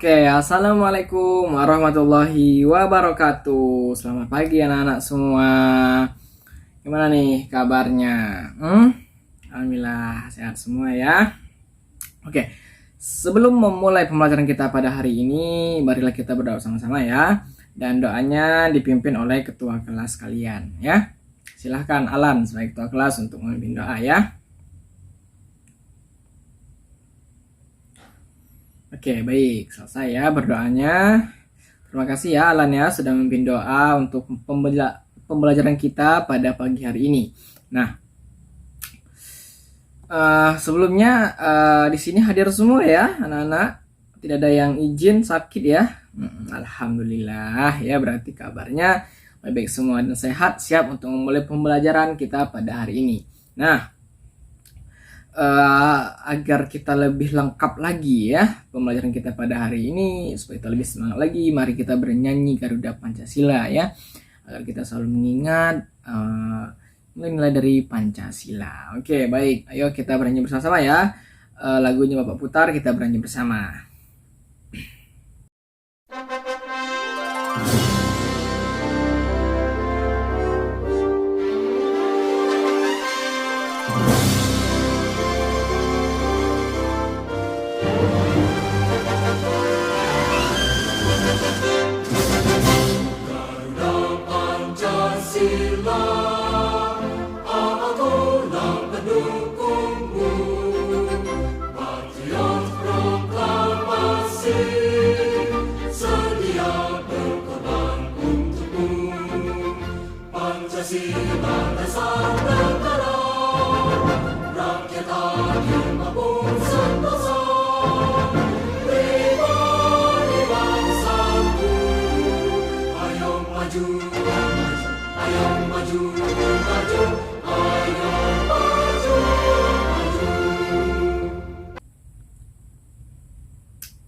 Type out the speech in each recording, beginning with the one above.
Oke, assalamualaikum warahmatullahi wabarakatuh. Selamat pagi anak-anak semua. Gimana nih kabarnya? Alhamdulillah sehat semua ya. Oke, sebelum memulai pembelajaran kita pada hari ini, marilah kita berdoa sama-sama ya. Dan doanya dipimpin oleh ketua kelas kalian ya. Silahkan Alan sebagai ketua kelas untuk memimpin doa ya. Oke, baik. Selesai ya berdoanya. Terima kasih ya Alan ya sudah memimpin doa untuk pembelajaran kita pada pagi hari ini. Nah, sebelumnya di sini hadir semua ya anak-anak. Tidak ada yang izin sakit ya. Alhamdulillah ya, berarti kabarnya baik-baik semua dan sehat, siap untuk memulai pembelajaran kita pada hari ini. Nah, agar kita lebih lengkap lagi ya pembelajaran kita pada hari ini, supaya kita lebih semangat lagi, mari kita bernyanyi Garuda Pancasila ya, agar kita selalu mengingat nilai-nilai dari Pancasila. Oke, baik, ayo kita bernyanyi bersama-sama ya. Lagunya Bapak putar, kita bernyanyi bersama.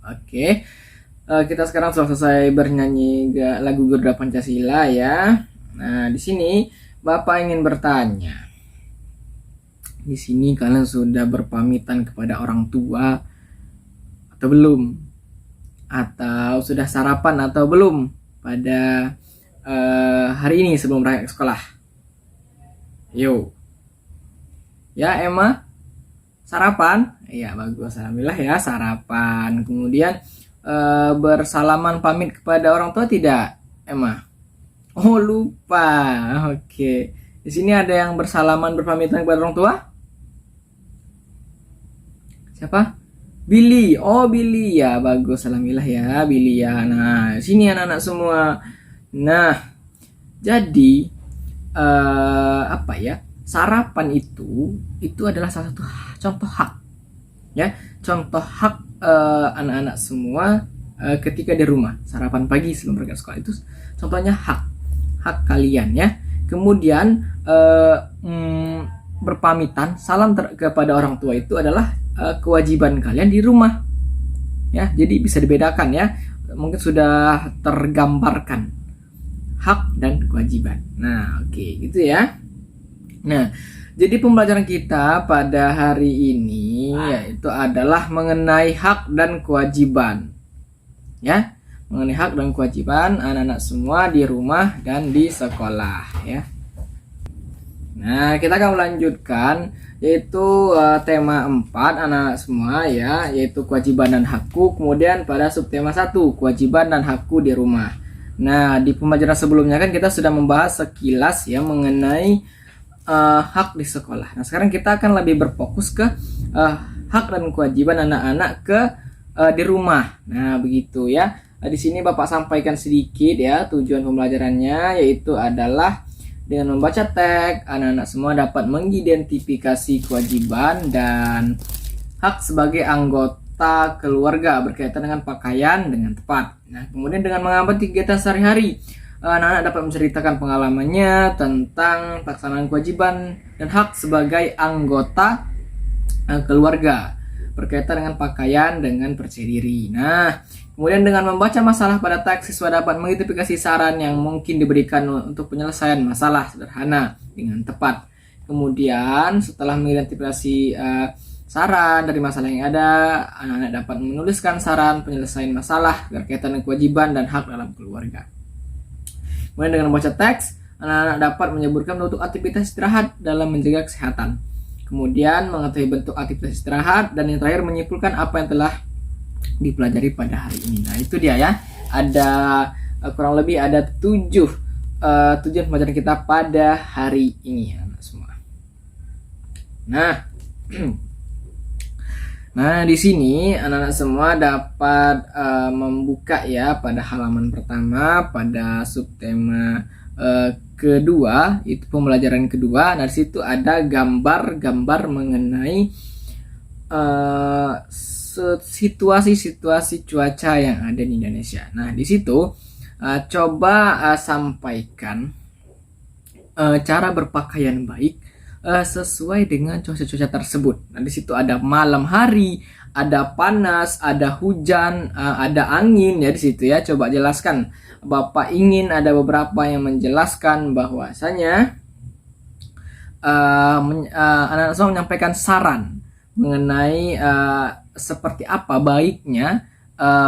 Oke, kita sekarang sudah selesai bernyanyi lagu Garuda Pancasila ya. Nah, di sini Bapak ingin bertanya. Di sini kalian sudah berpamitan kepada orang tua atau belum? Atau sudah sarapan atau belum pada hari ini sebelum berangkat ke sekolah? Yo. Ya, Emma? Sarapan? Iya, bagus. Alhamdulillah ya, sarapan. Kemudian bersalaman pamit kepada orang tua tidak, Emma? Oh, lupa. Oke. Di sini ada yang bersalaman berpamitan kepada orang tua? Siapa? Billy. Oh, Billy ya, bagus. Alhamdulillah ya, Billy ya. Nah, sini anak-anak semua. Nah, jadi apa ya? Sarapan itu adalah salah satu contoh hak ya, contoh hak anak-anak semua ketika di rumah. Sarapan pagi sebelum berangkat sekolah itu contohnya hak kalian ya. Kemudian berpamitan salam kepada orang tua itu adalah kewajiban kalian di rumah ya. Jadi bisa dibedakan ya, mungkin sudah tergambarkan hak dan kewajiban. Nah, oke, gitu ya. Nah, jadi pembelajaran kita pada hari ini yaitu adalah mengenai hak dan kewajiban. Ya, mengenai hak dan kewajiban anak-anak semua di rumah dan di sekolah ya. Nah, kita akan melanjutkan yaitu tema 4 anak-anak semua ya, yaitu kewajiban dan hakku. Kemudian pada subtema 1, kewajiban dan hakku di rumah. Nah, di pembelajaran sebelumnya kan kita sudah membahas sekilas ya mengenai hak di sekolah. Nah, sekarang kita akan lebih berfokus ke hak dan kewajiban anak-anak di rumah. Nah, begitu ya. Di sini Bapak sampaikan sedikit ya tujuan pembelajarannya, yaitu adalah dengan membaca teks, anak-anak semua dapat mengidentifikasi kewajiban dan hak sebagai anggota keluarga berkaitan dengan pakaian dengan tepat. Nah, kemudian dengan mengamati kegiatan sehari-hari, anak-anak dapat menceritakan pengalamannya tentang pelaksanaan kewajiban dan hak sebagai anggota keluarga berkaitan dengan pakaian dengan percaya diri. Nah, kemudian dengan membaca masalah pada teks, siswa dapat mengidentifikasi saran yang mungkin diberikan untuk penyelesaian masalah sederhana dengan tepat. Kemudian setelah mengidentifikasi saran dari masalah yang ada. Anak-anak dapat menuliskan saran penyelesaian masalah berkaitan dengan kewajiban dan hak dalam keluarga. Kemudian dengan membaca teks, anak-anak dapat menyebutkan bentuk aktivitas istirahat dalam menjaga kesehatan. Kemudian mengetahui bentuk aktivitas istirahat, dan yang terakhir menyimpulkan apa yang telah dipelajari pada hari ini. Nah, itu dia ya. Ada kurang lebih ada 7 tujuan pembelajaran kita pada hari ini, anak semua. Nah, di sini anak-anak semua dapat membuka ya pada halaman pertama pada subtema kedua, itu pembelajaran kedua. Nah, di situ ada gambar-gambar mengenai situasi-situasi cuaca yang ada di Indonesia. Nah, di situ coba sampaikan cara berpakaian baik sesuai dengan cuaca-cuaca tersebut. Nah, di situ ada malam hari, ada panas, ada hujan, ada angin ya di situ ya. Coba jelaskan. Bapak ingin ada beberapa yang menjelaskan bahwasanya anak-anak semua menyampaikan saran mengenai seperti apa baiknya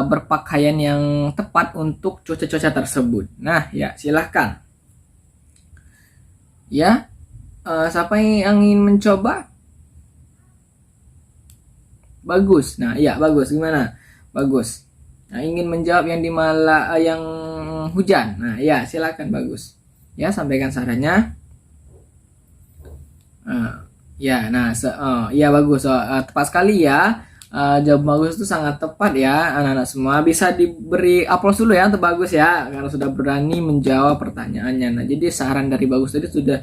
berpakaian yang tepat untuk cuaca-cuaca tersebut. Nah, ya silahkan. Ya, siapa yang ingin mencoba? Bagus. Nah, ya bagus. Gimana? Bagus. Nah, ingin menjawab yang yang hujan. Nah, ya silakan, bagus. Ya, sampaikan sarannya. Ya, nah, ya bagus. Tepat sekali ya. Jawab bagus itu sangat tepat ya, anak-anak semua. Bisa diberi aplaus dulu ya untuk bagus ya, karena sudah berani menjawab pertanyaannya. Nah, jadi saran dari bagus tadi sudah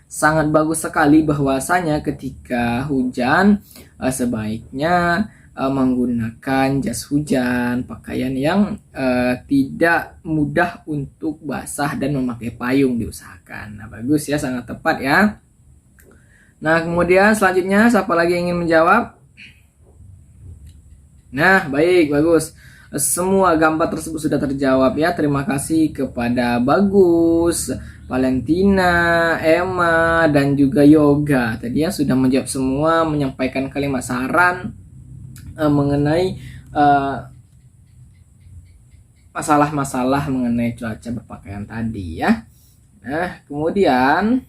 sangat bagus sekali, bahwasanya ketika hujan sebaiknya menggunakan jas hujan, pakaian yang tidak mudah untuk basah, dan memakai payung diusahakan. Nah, bagus ya, sangat tepat ya. Nah, kemudian selanjutnya siapa lagi yang ingin menjawab? Nah, baik, bagus. Semua gambar tersebut sudah terjawab ya. Terima kasih kepada Bagus, Valentina, Emma, dan juga Yoga. Tadi ya sudah menjawab semua, menyampaikan kalimat saran mengenai masalah-masalah mengenai cuaca berpakaian tadi ya. Nah, kemudian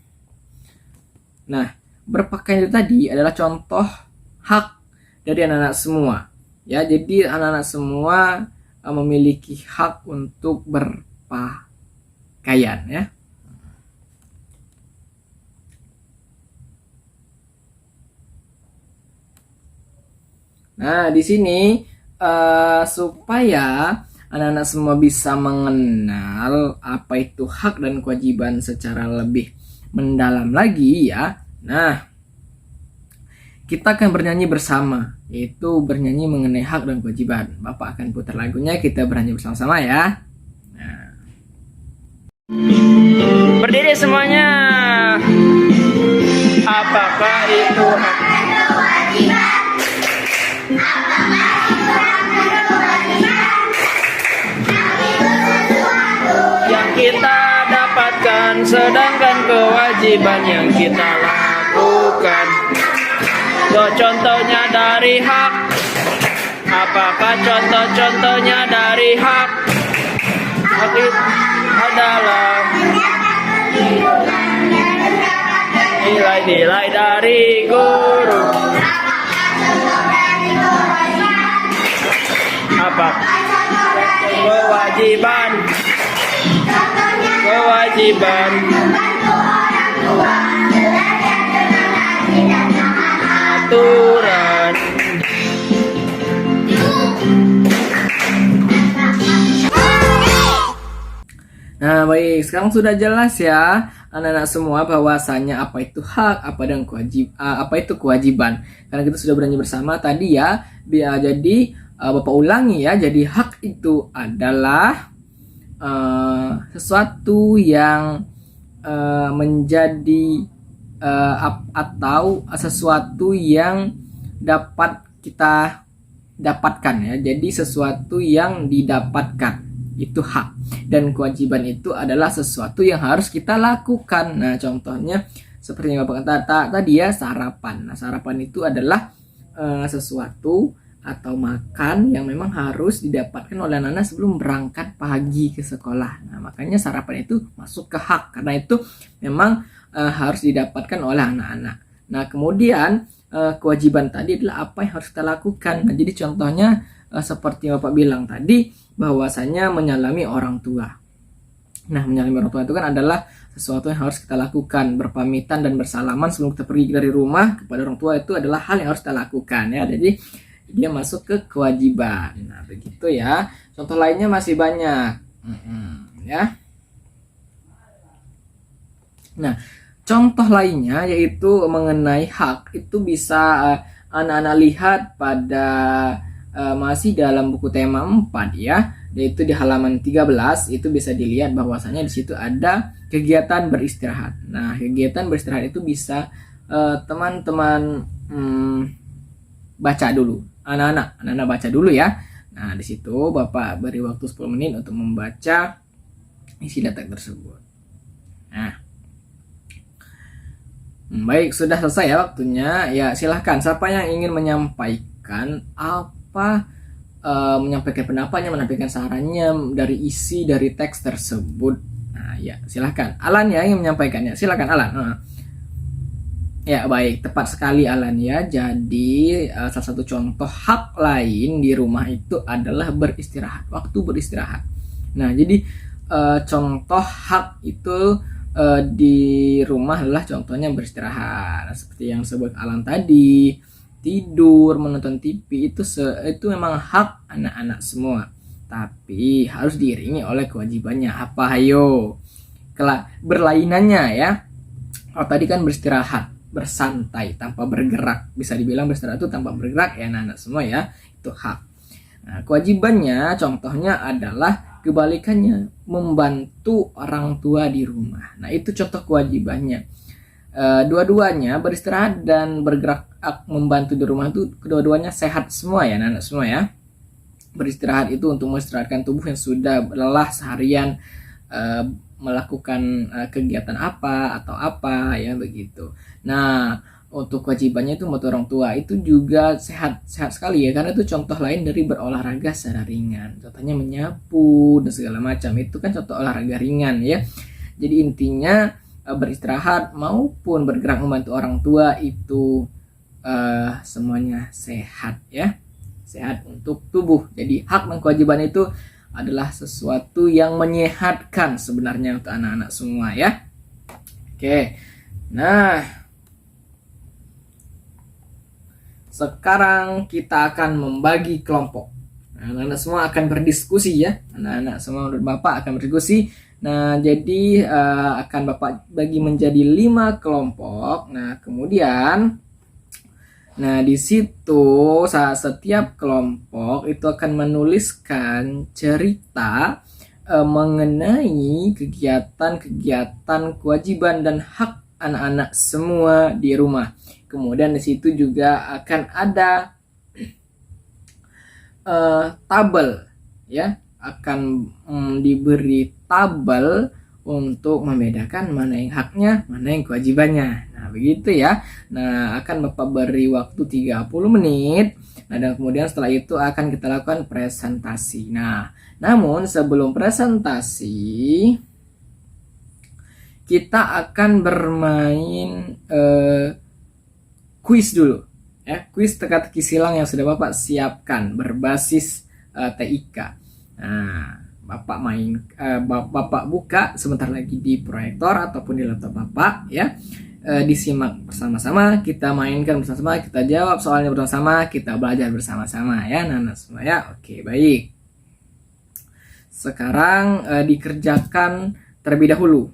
berpakaian itu tadi adalah contoh hak dari anak-anak semua. Ya, jadi anak-anak semua memiliki hak untuk berpakaian ya. Nah, di sini supaya anak-anak semua bisa mengenal apa itu hak dan kewajiban secara lebih mendalam lagi ya. Nah, kita akan bernyanyi bersama, yaitu bernyanyi mengenai hak dan kewajiban. Bapak akan putar lagunya, kita bernyanyi bersama-sama ya. Nah. Berdiri semuanya. Apakah itu hak dan kewajiban? Yang kita dapatkan, sedangkan kewajiban yang kita lakukan. Contohnya dari hak. Apakah contoh-contohnya dari hak? Hak itu adalah nilai-nilai dari guru. Apa? Kewajiban. Kewajiban. Aturan. Nah, baik, sekarang sudah jelas ya anak-anak semua bahwasanya apa itu hak, apa itu kewajiban. Karena kita sudah bernyanyi bersama tadi ya. Jadi Bapak ulangi ya. Jadi hak itu adalah sesuatu yang menjadi atau sesuatu yang dapat kita dapatkan ya. Jadi sesuatu yang didapatkan itu hak, dan kewajiban itu adalah sesuatu yang harus kita lakukan. Nah, contohnya seperti yang Bapak kata tadi ya, sarapan. Nah, sarapan itu adalah sesuatu atau makan yang memang harus didapatkan oleh anak-anak sebelum berangkat pagi ke sekolah. Nah, makanya sarapan itu masuk ke hak karena itu memang harus didapatkan oleh anak-anak. Nah, kemudian kewajiban tadi adalah apa yang harus kita lakukan. Nah, jadi contohnya seperti Bapak bilang tadi, bahwasanya menyalami orang tua. Nah, menyalami orang tua itu kan adalah sesuatu yang harus kita lakukan. Berpamitan dan bersalaman sebelum kita pergi dari rumah kepada orang tua itu adalah hal yang harus kita lakukan ya. Jadi dia masuk ke kewajiban. Nah, begitu ya. Contoh lainnya masih banyak. Ya. Nah, contoh lainnya yaitu mengenai hak itu bisa anak-anak lihat pada masih dalam buku tema 4 ya, yaitu di halaman 13 itu bisa dilihat bahwasanya di situ ada kegiatan beristirahat. Nah, kegiatan beristirahat itu bisa teman-teman baca dulu. Anak-anak baca dulu ya. Nah, di situ Bapak beri waktu 10 menit untuk membaca isi data tersebut. Nah, baik, sudah selesai ya waktunya. Ya, silahkan. Siapa yang ingin menyampaikan menyampaikan pendapatnya, menyampaikan sarannya dari isi dari teks tersebut. Nah, ya, silahkan. Alan ya yang menyampaikannya. Silahkan Alan. Ya, baik, tepat sekali Alan ya. Jadi salah satu contoh hak lain di rumah itu adalah beristirahat, waktu beristirahat. Nah, jadi contoh hak itu di rumah adalah contohnya beristirahat. Seperti yang disebut Alan tadi, tidur, menonton TV itu memang hak anak-anak semua. Tapi harus diiringi oleh kewajibannya. Apa ayo? Berlainannya ya. Kalau tadi kan beristirahat, bersantai tanpa bergerak, bisa dibilang beristirahat itu tanpa bergerak ya anak-anak semua ya, itu hak. Nah, kewajibannya contohnya adalah kebalikannya, membantu orang tua di rumah. Nah, itu contoh kewajibannya. Dua-duanya beristirahat dan bergerak membantu di rumah itu kedua-duanya sehat semua ya anak-anak semua ya. Beristirahat itu untuk mengistirahatkan tubuh yang sudah lelah seharian melakukan kegiatan apa atau apa ya begitu. Nah, untuk kewajibannya itu membantu orang tua itu juga sehat sekali ya, karena itu contoh lain dari berolahraga secara ringan. Contohnya menyapu dan segala macam, itu kan contoh olahraga ringan ya. Jadi intinya beristirahat maupun bergerak membantu orang tua itu semuanya sehat ya, sehat untuk tubuh. Jadi hak dan kewajiban itu adalah sesuatu yang menyehatkan sebenarnya untuk anak-anak semua ya. Oke, nah sekarang kita akan membagi kelompok. Nah, anak-anak semua akan berdiskusi ya. Anak-anak semua menurut Bapak akan berdiskusi. Nah, jadi akan Bapak bagi menjadi 5 kelompok. Nah, kemudian di situ setiap kelompok itu akan menuliskan cerita mengenai kegiatan-kegiatan, kewajiban dan hak anak-anak semua di rumah. Kemudian di situ juga akan ada tabel ya, akan diberi tabel untuk membedakan mana yang haknya, mana yang kewajibannya. Nah, begitu ya. Nah, akan Bapak beri waktu 30 menit. Nah, dan kemudian setelah itu akan kita lakukan presentasi. Nah, namun sebelum presentasi kita akan bermain kuis dulu. Ya, kuis teka-teki silang yang sudah Bapak siapkan berbasis TIK. Nah, Bapak buka sebentar lagi di proyektor ataupun di laptop Bapak ya. Disimak bersama-sama, kita mainkan bersama-sama, kita jawab soalnya bersama-sama, kita belajar bersama-sama ya anak-anak semua ya. Oke, baik. Sekarang dikerjakan terlebih dahulu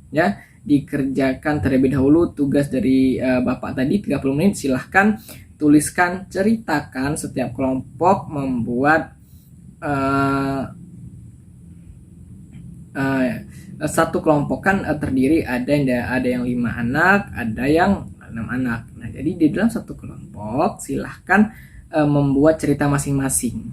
ya. Dikerjakan terlebih dahulu tugas dari Bapak tadi 30 menit. Silahkan tuliskan, ceritakan setiap kelompok membuat satu kelompok kan terdiri ada yang 5 anak, ada yang 6 anak. Nah, jadi di dalam satu kelompok silahkan membuat cerita masing-masing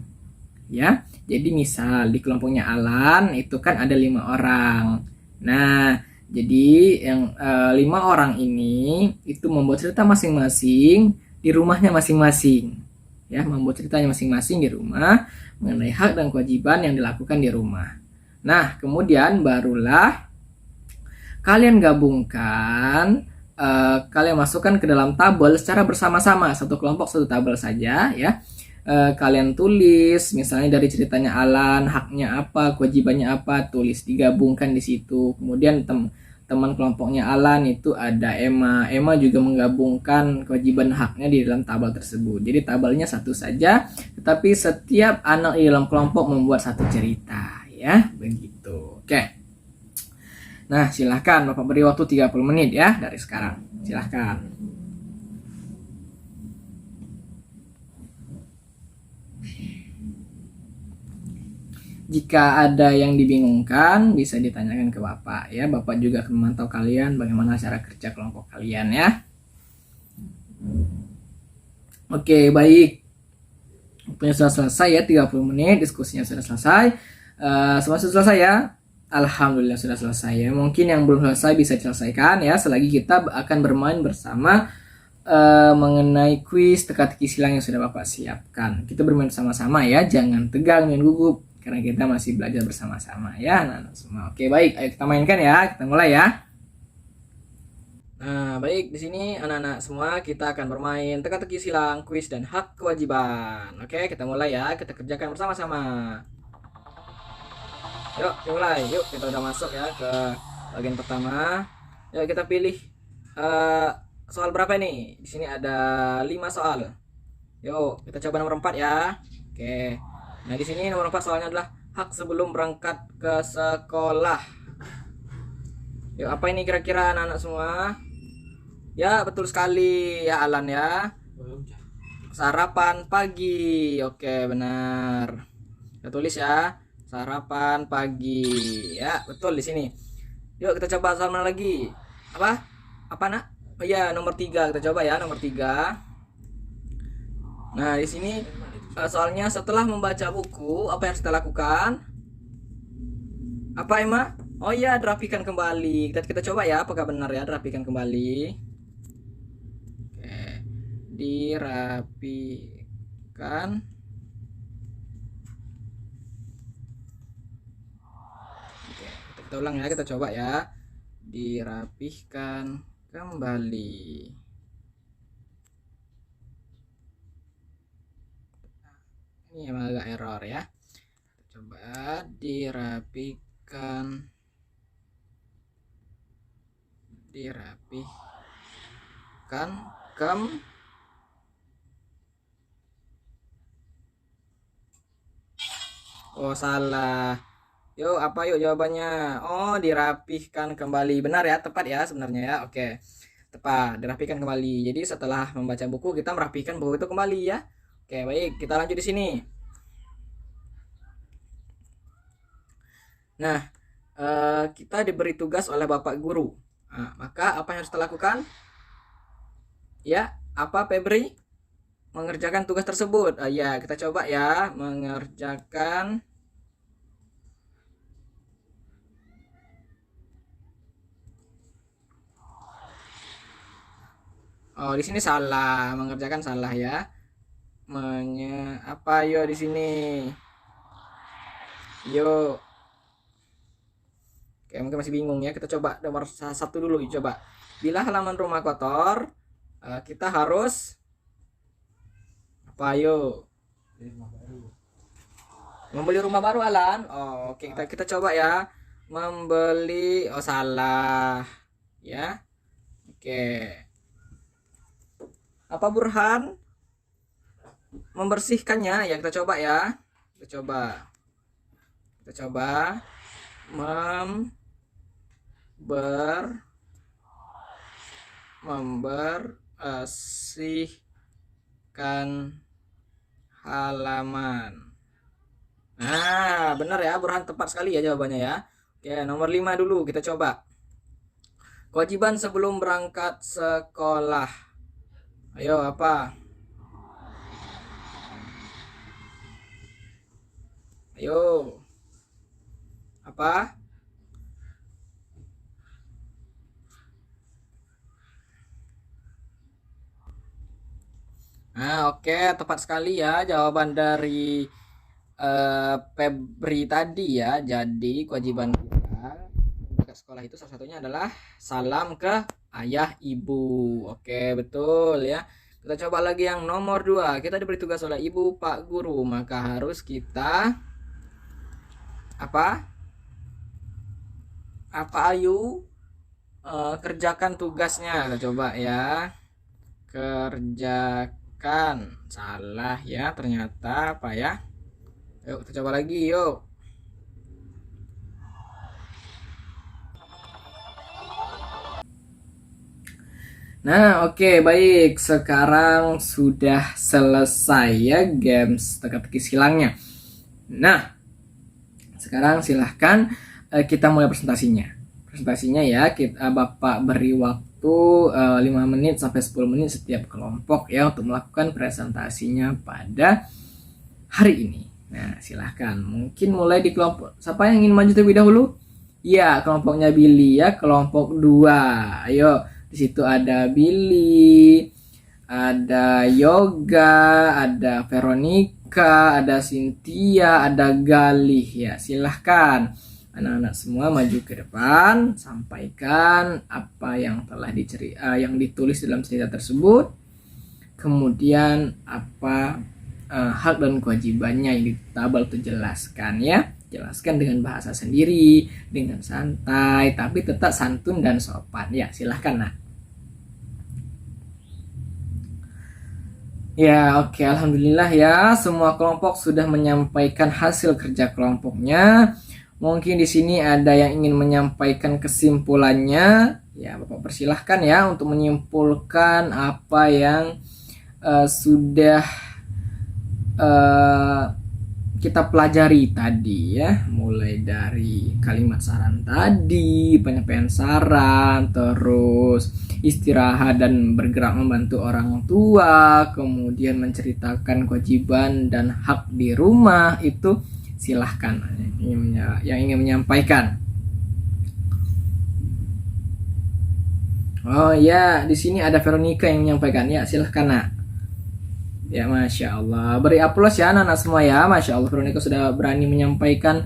ya. Jadi misal di kelompoknya Alan itu kan ada 5 orang. Nah, jadi yang 5 orang ini itu membuat cerita masing-masing di rumahnya masing-masing. Ya, membuat ceritanya masing-masing di rumah mengenai hak dan kewajiban yang dilakukan di rumah. Nah, kemudian barulah kalian gabungkan, kalian masukkan ke dalam tabel secara bersama-sama, satu kelompok satu tabel saja ya. Kalian tulis misalnya dari ceritanya Alan, haknya apa, kewajibannya apa, tulis digabungkan di situ. Kemudian teman kelompoknya Alan itu ada Emma juga menggabungkan kewajiban haknya di dalam tabel tersebut. Jadi tabelnya satu saja, tetapi setiap anak di dalam kelompok membuat satu cerita ya, begitu. Oke. Nah, silahkan Bapak beri waktu 30 menit ya dari sekarang. Silahkan. Jika ada yang dibingungkan, bisa ditanyakan ke Bapak ya. Bapak juga akan memantau kalian bagaimana cara kerja kelompok kalian ya. Oke, baik. Waktunya sudah selesai ya, 30 menit. Diskusinya sudah selesai. Semua sudah selesai ya. Alhamdulillah sudah selesai ya. Mungkin yang belum selesai bisa diselesaikan ya. Selagi kita akan bermain bersama mengenai kuis teka-teki silang yang sudah Bapak siapkan. Kita bermain sama-sama ya. Jangan tegang dan gugup, karena kita masih belajar bersama-sama ya anak-anak semua. Oke, baik, ayo kita mainkan ya. Kita mulai ya. Nah, baik, di sini anak-anak semua kita akan bermain teka-teki silang, kuis dan hak kewajiban. Oke, kita mulai ya. Kita kerjakan bersama-sama. Yuk, dimulai. Yuk, kita udah masuk ya ke bagian pertama. Yuk, kita pilih soal berapa nih? Di sini ada 5 soal. Yuk, kita coba nomor 4 ya. Oke. Nah, di sini nomor 4 soalnya adalah hak sebelum berangkat ke sekolah. Yuk, apa ini kira-kira anak-anak semua? Ya, betul sekali ya Alan ya. Sarapan pagi. Oke, benar. Kita tulis ya. Sarapan pagi. Ya, betul di sini. Yuk, kita coba soal mana lagi? Apa? Apa, Nak? Oh iya, nomor 3. Kita coba ya, nomor 3. Nah, di sini soalnya setelah membaca buku, apa yang kita lakukan? Apa, Emma? Oh iya, dirapikan kembali. Kita coba ya, apakah benar ya dirapikan kembali? Oke. Dirapikan. Oke, kita ulang ya, kita coba ya. Dirapihkan kembali. Ini emang agak error ya. Coba dirapikan oh salah. Yuk, apa yuk jawabannya? Oh, dirapihkan kembali. Benar ya, tepat ya sebenarnya ya. Oke. Tepat, dirapihkan kembali. Jadi setelah membaca buku kita merapihkan buku itu kembali ya. Oke, baik, kita lanjut di sini. Nah, kita diberi tugas oleh Bapak Guru. Nah, maka apa yang harus kita lakukan? Ya, apa Febri? Mengerjakan tugas tersebut. Ya, kita coba ya, mengerjakan. Oh, di sini salah, mengerjakan salah ya. Apa yo di sini? Yo. Oke, mungkin masih bingung ya. Kita coba nomor 1 dulu coba. Bila halaman rumah kotor, kita harus apa yo? Membeli rumah baru Alan. Oh, oke, kita coba ya. Membeli, oh salah. Ya. Oke. Apa Burhan? Membersihkannya ya, kita coba ya. Kita coba membersihkan halaman. Nah, benar ya, Burhan tepat sekali ya jawabannya ya. Oke, nomor 5 dulu kita coba. Kewajiban sebelum berangkat sekolah. Ayo, apa? Ayo. Apa? Nah, oke, tepat sekali ya jawaban dari Febri tadi ya. Jadi kewajiban kita ke sekolah itu salah satunya adalah salam ke ayah ibu. Oke, betul ya. Kita coba lagi yang nomor 2. Kita diberi tugas oleh ibu, pak guru, maka harus kita apa? Ayu? Kerjakan tugasnya. Kita coba ya. Kerjakan. Salah ya ternyata apa ya? Yuk kita coba lagi yuk. Nah, oke, baik. Sekarang sudah selesai ya games teka-teki silangnya. Nah, sekarang silahkan kita mulai presentasinya. Presentasinya ya, Bapak beri waktu 5 menit sampai 10 menit setiap kelompok ya untuk melakukan presentasinya pada hari ini. Nah, silahkan. Mungkin mulai di kelompok. Siapa yang ingin maju terlebih dahulu? Ya, kelompoknya Billy ya, kelompok 2. Ayo. Di situ ada Billy, ada Yoga, ada Veronica, ada Cynthia, ada Galih ya. Silahkan anak-anak semua maju ke depan, sampaikan apa yang telah yang ditulis dalam cerita tersebut. Kemudian apa hak dan kewajibannya yang di tabel itu jelaskan ya. Jelaskan dengan bahasa sendiri, dengan santai, tapi tetap santun dan sopan. Ya, silahkan nak. Ya, oke, alhamdulillah ya. Semua kelompok sudah menyampaikan hasil kerja kelompoknya. Mungkin di sini ada yang ingin menyampaikan kesimpulannya. Ya, Bapak persilahkan ya untuk menyimpulkan apa yang sudah kita pelajari tadi ya, mulai dari kalimat saran tadi, penyampaian saran, terus istirahat dan bergerak membantu orang tua, kemudian menceritakan kewajiban dan hak di rumah. Itu silahkan yang ingin menyampaikan. Oh ya, di sini ada Veronica yang menyampaikan ya, silahkan nak. Ya, Masya Allah. Beri aplaus ya anak-anak semua ya. Masya Allah, Veronica sudah berani menyampaikan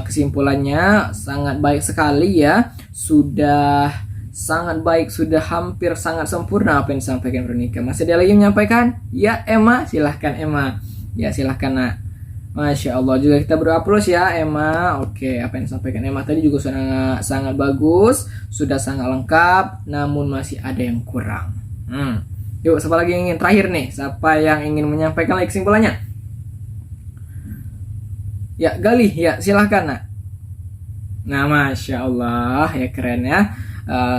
kesimpulannya. Sangat baik sekali ya. Sudah sangat baik, sudah hampir sangat sempurna apa yang disampaikan Veronica. Masih ada lagi menyampaikan? Ya, Emma. Silahkan Emma. Ya, silahkan nak. Masya Allah, juga kita beri aplaus ya Emma. Oke, apa yang disampaikan Emma tadi juga sangat bagus. Sudah sangat lengkap. Namun masih ada yang kurang. Yuk, siapa lagi yang ingin terakhir nih? Siapa yang ingin menyampaikan lagi kesimpulannya? Ya, Galih, ya silahkan nak. Nah, Masya Allah, ya keren ya.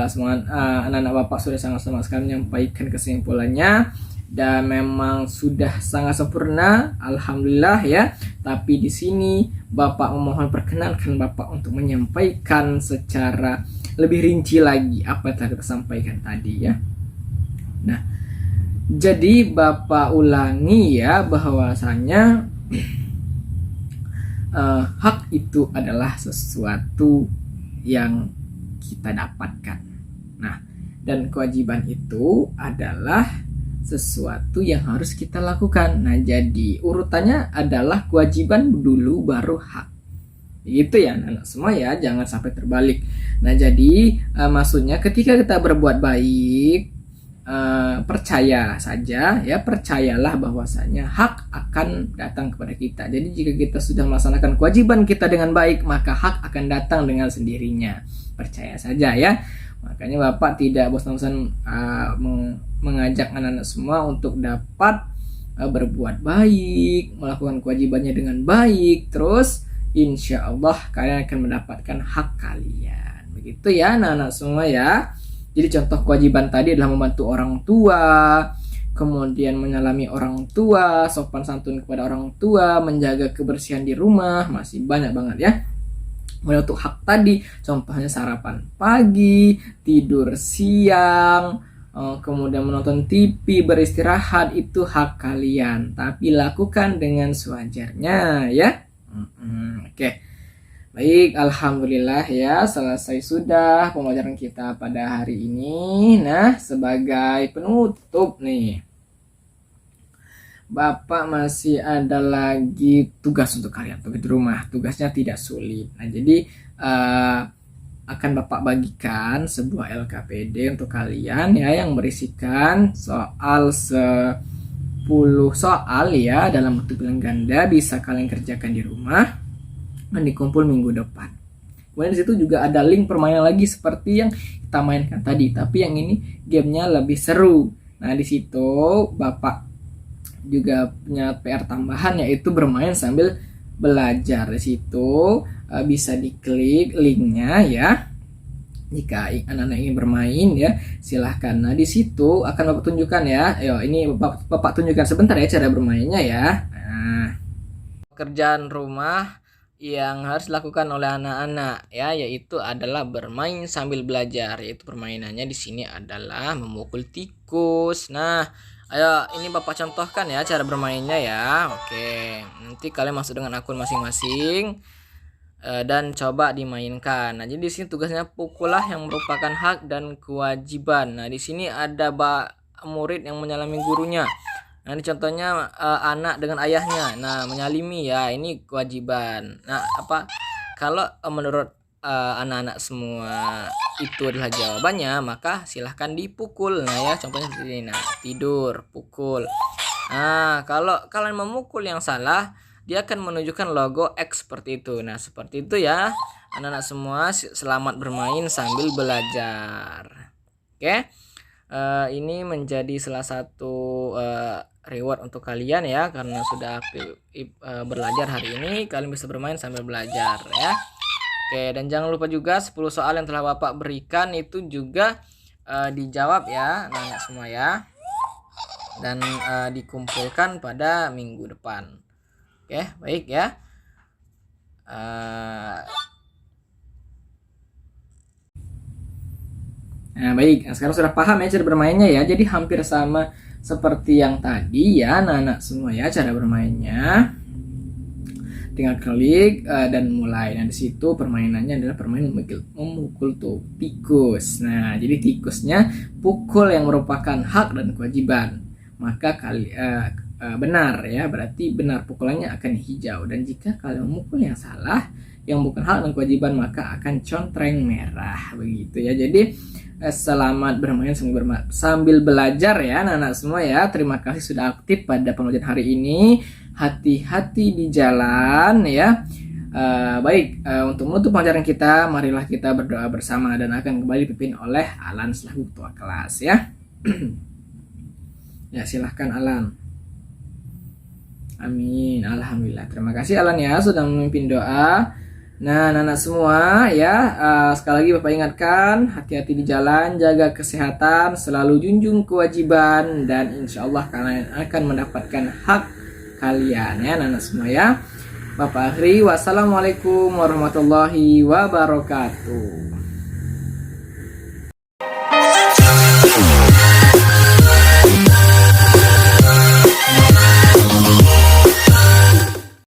Semua anak-anak Bapak sudah sangat sekali menyampaikan kesimpulannya. Dan memang sudah sangat sempurna, alhamdulillah ya. Tapi di sini Bapak memohon perkenankan Bapak untuk menyampaikan secara lebih rinci lagi apa yang telah kita sampaikan tadi ya. Nah, jadi Bapak ulangi ya bahwasanya hak itu adalah sesuatu yang kita dapatkan. Nah, dan kewajiban itu adalah sesuatu yang harus kita lakukan. Nah, jadi urutannya adalah kewajiban dulu baru hak. Gitu ya anak-anak semua ya, jangan sampai terbalik. Nah, jadi maksudnya ketika kita berbuat baik, percaya saja ya, percayalah bahwasanya hak akan datang kepada kita. Jadi jika kita sudah melaksanakan kewajiban kita dengan baik, maka hak akan datang dengan sendirinya. Percaya saja ya. Makanya Bapak tidak bosan-bosan mengajak anak-anak semua untuk dapat berbuat baik, melakukan kewajibannya dengan baik, terus insya Allah kalian akan mendapatkan hak kalian. Begitu ya anak-anak semua ya. Jadi contoh kewajiban tadi adalah membantu orang tua, kemudian menyalami orang tua, sopan santun kepada orang tua, menjaga kebersihan di rumah, masih banyak banget ya. Kemudian untuk hak tadi, contohnya sarapan pagi, tidur siang, kemudian menonton TV, beristirahat, itu hak kalian. Tapi lakukan dengan sewajarnya ya. Oke. Baik, alhamdulillah ya, selesai sudah pembelajaran kita pada hari ini. Nah, sebagai penutup nih, Bapak masih ada lagi tugas untuk kalian, tugas di rumah. Tugasnya tidak sulit. Nah, jadi akan Bapak bagikan sebuah LKPD untuk kalian ya, yang berisikan soal 10 soal ya dalam bentuk bilangan ganda, bisa kalian kerjakan di rumah dan dikumpul minggu depan. Kemudian di situ juga ada link permainan lagi seperti yang kita mainkan tadi, tapi yang ini gamenya lebih seru. Nah, di situ Bapak juga punya PR tambahan, yaitu bermain sambil belajar. Di situ bisa diklik linknya ya. Jika anak-anak ingin bermain ya, silahkan. Nah, di situ akan Bapak tunjukkan ya. Yo, ini Bapak tunjukkan sebentar ya cara bermainnya ya. Nah, pekerjaan rumah yang harus dilakukan oleh anak-anak ya, yaitu adalah bermain sambil belajar. Yaitu permainannya di sini adalah memukul tikus. Nah, ayo ini Bapak contohkan ya cara bermainnya ya. Oke, nanti kalian masuk dengan akun masing-masing dan coba dimainkan. Nah, jadi di sini tugasnya pukullah yang merupakan hak dan kewajiban. Nah, di sini ada murid yang menyalami gurunya. Nah, ini contohnya anak dengan ayahnya. Nah, menyalimi ya, ini kewajiban. Nah, kalau menurut anak-anak semua itu adalah jawabannya, maka silahkan dipukul. Nah ya, contohnya seperti ini. Nah, tidur, pukul. Nah, kalau kalian memukul yang salah, dia akan menunjukkan logo X seperti itu. Nah, seperti itu ya anak-anak semua. Selamat bermain sambil belajar. Oke, ini menjadi salah satu reward untuk kalian ya, karena sudah aktif belajar hari ini. Kalian bisa bermain sambil belajar ya. Oke, dan jangan lupa juga 10 soal yang telah Bapak berikan itu juga dijawab ya anak-anak semua ya, dan dikumpulkan pada minggu depan. Oke, baik ya. Nah, baik. Nah, sekarang sudah paham ya cara bermainnya ya. Jadi hampir sama seperti yang tadi ya anak-anak semua ya cara bermainnya. Tinggal klik dan mulai. Nah, di situ permainannya adalah permainan memukul tikus. Nah, jadi tikusnya pukul yang merupakan hak dan kewajiban. Maka benar ya, berarti benar pukulannya akan hijau. Dan jika kalian memukul yang salah, yang bukan hak dan kewajiban, maka akan contreng merah begitu ya. Jadi selamat bermain sambil belajar ya anak-anak semua ya. Terima kasih sudah aktif pada pengajian hari ini. Hati-hati di jalan ya. Baik, untuk menutup pelajaran kita, marilah kita berdoa bersama dan akan kembali dipimpin oleh Alan selaku ketua kelas ya. Ya, silahkan Alan. Amin. Alhamdulillah. Terima kasih Alan ya sudah memimpin doa. Nah, anak-anak semua ya, sekali lagi Bapak ingatkan, hati-hati di jalan, jaga kesehatan, selalu junjung kewajiban, dan insya Allah kalian akan mendapatkan hak kalian ya anak-anak semua ya. Bapak akhiri, wassalamualaikum warahmatullahi wabarakatuh.